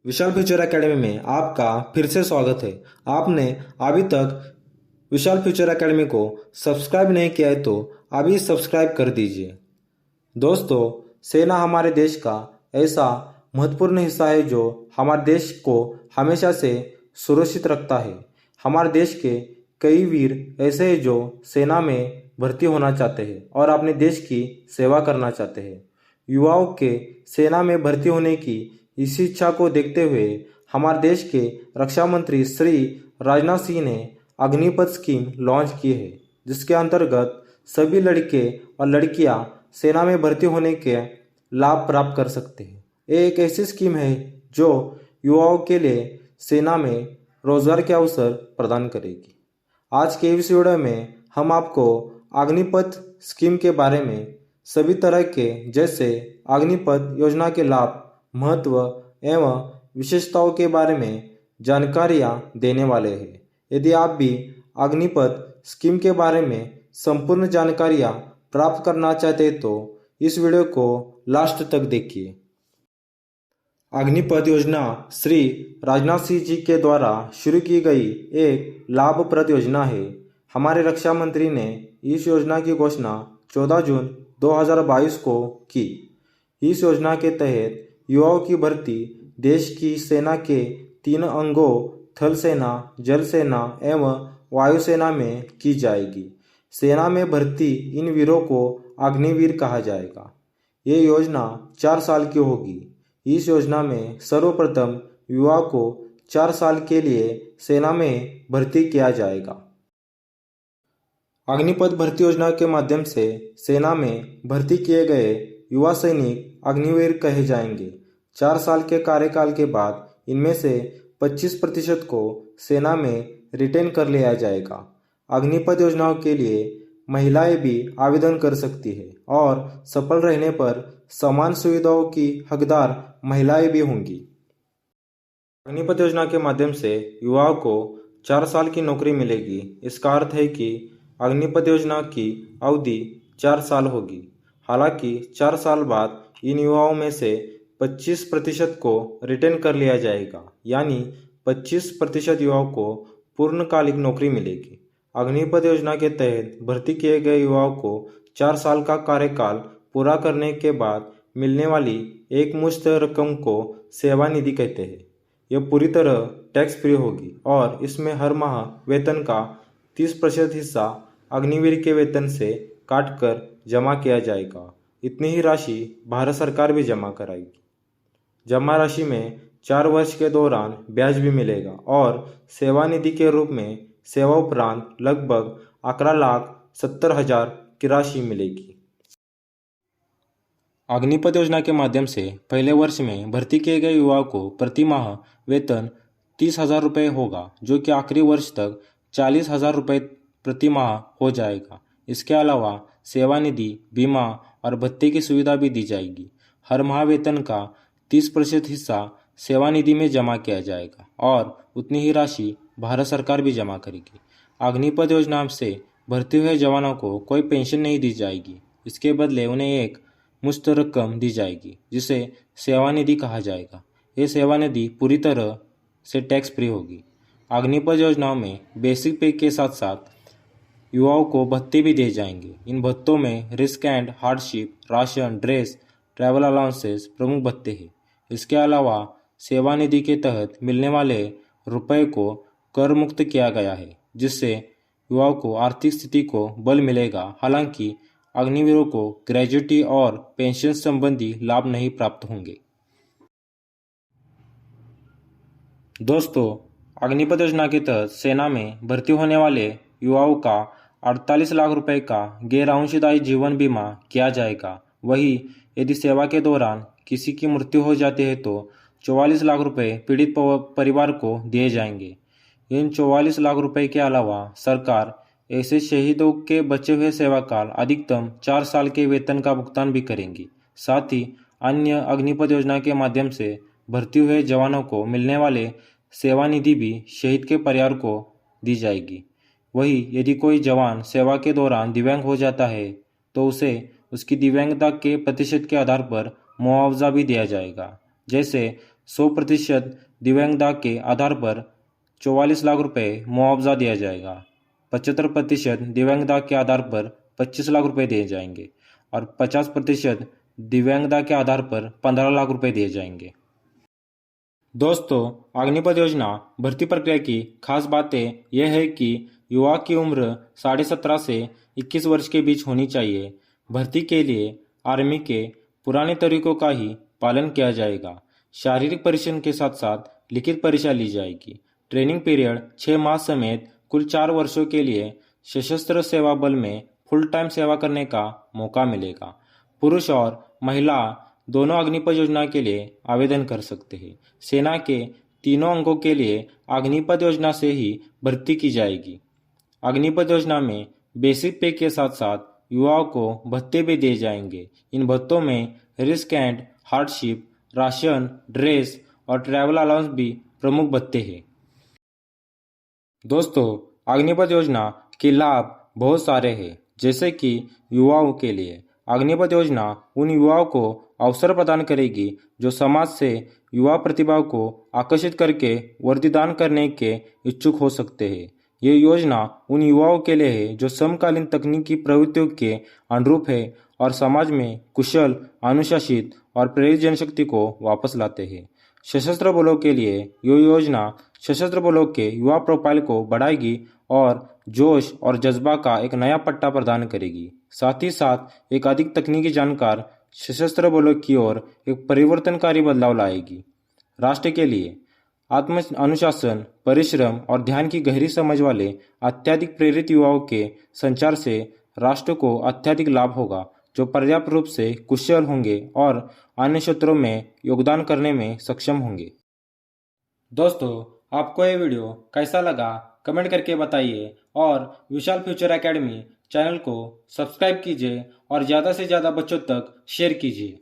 विशाल future academy में आपका फिर से स्वागत है। आपने अभी तक विशाल फ्यूचर एकेडमी को सब्सक्राइब नहीं किया है तो अभी सब्सक्राइब कर दीजिए। दोस्तों, सेना हमारे देश का ऐसा महत्वपूर्ण हिस्सा है जो हमारे देश को हमेशा से सुरक्षित रखता है। हमारे देश के कई वीर ऐसे हैं जो सेना में भर्ती होना चाहते हैं और अपने देश की सेवा करना चाहते हैं। युवाओं के सेना में भर्ती होने की इसी इच्छा को देखते हुए हमारे देश के रक्षा मंत्री श्री राजनाथ सिंह ने अग्निपथ स्कीम लॉन्च की है, जिसके अंतर्गत सभी लड़के और लड़कियां सेना में भर्ती होने के लाभ प्राप्त कर सकते हैं। ये एक ऐसी स्कीम है जो युवाओं के लिए सेना में रोजगार के अवसर प्रदान करेगी। आज के इस वीडियो में हम आपको अग्निपथ स्कीम के बारे में सभी तरह के जैसे अग्निपथ योजना के लाभ, महत्व एवं विशेषताओं के बारे में जानकारियां देने वाले हैं। यदि आप भी अग्निपथ स्कीम के बारे में संपूर्ण जानकारियां प्राप्त करना चाहते हैं तो इस वीडियो को लास्ट तक देखिए। अग्निपथ योजना श्री राजनाथ सिंह जी के द्वारा शुरू की गई एक लाभप्रद योजना है। हमारे रक्षा मंत्री ने इस योजना की घोषणा 14 जून 2022 को की। इस योजना के तहत युवाओं की भर्ती देश की सेना के 3 अंगों थल सेना, जल सेना एवं वायुसेना में की जाएगी। सेना में भर्ती इन वीरों को अग्निवीर कहा जाएगा। ये योजना 4 साल की होगी। इस योजना में सर्वप्रथम युवा को 4 साल के लिए सेना में भर्ती किया जाएगा। अग्निपथ भर्ती योजना के माध्यम से सेना में भर्ती किए गए युवा सैनिक अग्निवीर कहे जाएंगे। 4 साल के कार्यकाल के बाद इनमें से 25% को सेना में रिटेन कर लिया जाएगा। अग्निपथ योजनाओं के लिए महिलाएं भी आवेदन कर सकती है और सफल रहने पर समान सुविधाओं की हकदार महिलाएं भी होंगी। अग्निपथ योजना के माध्यम से युवाओं को 4 साल की नौकरी मिलेगी। इसका अर्थ है कि अग्निपथ योजना की अवधि 4 साल होगी। हालांकि 4 साल बाद इन युवाओं में से 25% को रिटेन कर लिया जाएगा, यानी 25% युवाओं को पूर्णकालिक नौकरी मिलेगी। अग्निपथ योजना के तहत भर्ती किए गए युवाओं को 4 साल का कार्यकाल पूरा करने के बाद मिलने वाली एक मुश्त रकम को सेवा निधि कहते हैं। यह पूरी तरह टैक्स फ्री होगी और इसमें हर माह वेतन का 30% हिस्सा अग्निवीर के वेतन से काटकर जमा किया जाएगा। इतनी ही राशि भारत सरकार भी जमा कराएगी। जमा राशि में 4 वर्ष के दौरान ब्याज भी मिलेगा और सेवा निधि के रूप में सेवा उपरांत लगभग 11,70,000 की राशि मिलेगी। अग्निपथ योजना के माध्यम से पहले वर्ष में भर्ती किए गए युवाओं को प्रति माह वेतन 30,000 रुपये होगा, जो कि आखिरी वर्ष तक 40,000 रुपये प्रति माह हो जाएगा। इसके अलावा सेवा निधि, बीमा और भत्ते की सुविधा भी दी जाएगी। हर माह वेतन का 30% हिस्सा सेवा निधि में जमा किया जाएगा और उतनी ही राशि भारत सरकार भी जमा करेगी। अग्निपथ योजना से भर्ती हुए जवानों को कोई पेंशन नहीं दी जाएगी। इसके बदले उन्हें एक मुश्त रकम दी जाएगी, जिसे सेवा निधि कहा जाएगा। ये सेवा निधि पूरी तरह से टैक्स फ्री होगी। अग्निपथ योजनाओं में बेसिक पे के साथ साथ युवाओं को भत्ते भी दिए जाएंगे। इन भत्तों में risk and hardship, ration, dress, travel allowances प्रमुख भत्ते हैं। इसके अलावा सेवा निधि के तहत मिलने वाले रुपए को कर मुक्त किया गया है, जिससे युवाओं को आर्थिक स्थिति को बल मिलेगा। हालांकि अग्निवीरों को ग्रेजुएटी और पेंशन संबंधी लाभ नहीं प्राप्त होंगे। दोस्तों, अग्निपथ योजना के तहत सेना में भर्ती होने वाले युवाओं का 48 लाख रुपए का गैर अंशदायी जीवन बीमा किया जाएगा। वहीं यदि सेवा के दौरान किसी की मृत्यु हो जाती है तो 44 लाख रुपए पीड़ित परिवार को दिए जाएंगे। इन 44 लाख रुपए के अलावा सरकार ऐसे शहीदों के बचे हुए सेवाकाल अधिकतम 4 साल के वेतन का भुगतान भी करेंगी। साथ ही अन्य अग्निपथ योजना के माध्यम से भर्ती हुए जवानों को मिलने वाले सेवा निधि भी शहीद के परिवार को दी जाएगी। वहीं यदि कोई जवान सेवा के दौरान दिव्यांग हो जाता है तो उसे उसकी दिव्यांगता के प्रतिशत के आधार पर मुआवजा भी दिया जाएगा। जैसे 100% दिव्यांगता के आधार पर 44 लाख रुपए मुआवजा दिया जाएगा। 75% दिव्यांगता के आधार पर 25 लाख रुपए दिए जाएंगे और 50% दिव्यांगता के आधार पर 15 लाख रुपए दिए जाएंगे। दोस्तों, अग्निपथ योजना भर्ती प्रक्रिया की खास बातें यह है कि युवा की उम्र 17.5 से 21 वर्ष के बीच होनी चाहिए। भर्ती के लिए आर्मी के पुराने तरीकों का ही पालन किया जाएगा। शारीरिक परीक्षण के साथ साथ लिखित परीक्षा ली जाएगी। ट्रेनिंग पीरियड 6 माह समेत कुल 4 वर्षों के लिए सशस्त्र सेवा बल में फुल टाइम सेवा करने का मौका मिलेगा। पुरुष और महिला दोनों अग्निपथ योजना के लिए आवेदन कर सकते हैं। सेना के तीनों अंगों के लिए अग्निपथ योजना से ही भर्ती की जाएगी। अग्निपथ योजना में बेसिक पे के साथ साथ युवाओं को भत्ते भी दिए जाएंगे। इन भत्तों में risk and hardship, ration, dress और ट्रैवल अलाउंस भी प्रमुख भत्ते हैं। दोस्तों, अग्निपथ योजना के लाभ बहुत सारे हैं, जैसे कि युवाओं के लिए अग्निपथ योजना उन युवाओं को अवसर प्रदान करेगी जो समाज से युवा प्रतिभाओं को आकर्षित करके वर्दीदान करने के इच्छुक हो सकते हैं। ये योजना उन युवाओं के लिए है जो समकालीन तकनीकी प्रवृत्तियों के अनुरूप है और समाज में कुशल, अनुशासित और प्रेरित जनशक्ति को वापस लाते हैं। सशस्त्र बलों के लिए ये योजना सशस्त्र बलों के युवा प्रोफाइल को बढ़ाएगी और जोश और जज्बा का एक नया पट्टा प्रदान करेगी। साथ ही साथ एक अधिक तकनीकी जानकार सशस्त्र बलों की ओर एक परिवर्तनकारी बदलाव लाएगी। राष्ट्र के लिए आत्म अनुशासन, परिश्रम और ध्यान की गहरी समझ वाले अत्यधिक प्रेरित युवाओं के संचार से राष्ट्र को अत्यधिक लाभ होगा, जो पर्याप्त रूप से कुशल होंगे और अन्य क्षेत्रों में योगदान करने में सक्षम होंगे। दोस्तों, आपको ये वीडियो कैसा लगा कमेंट करके बताइए और विशाल फ्यूचर एकेडमी चैनल को सब्सक्राइब कीजिए और ज़्यादा से ज़्यादा बच्चों तक शेयर कीजिए।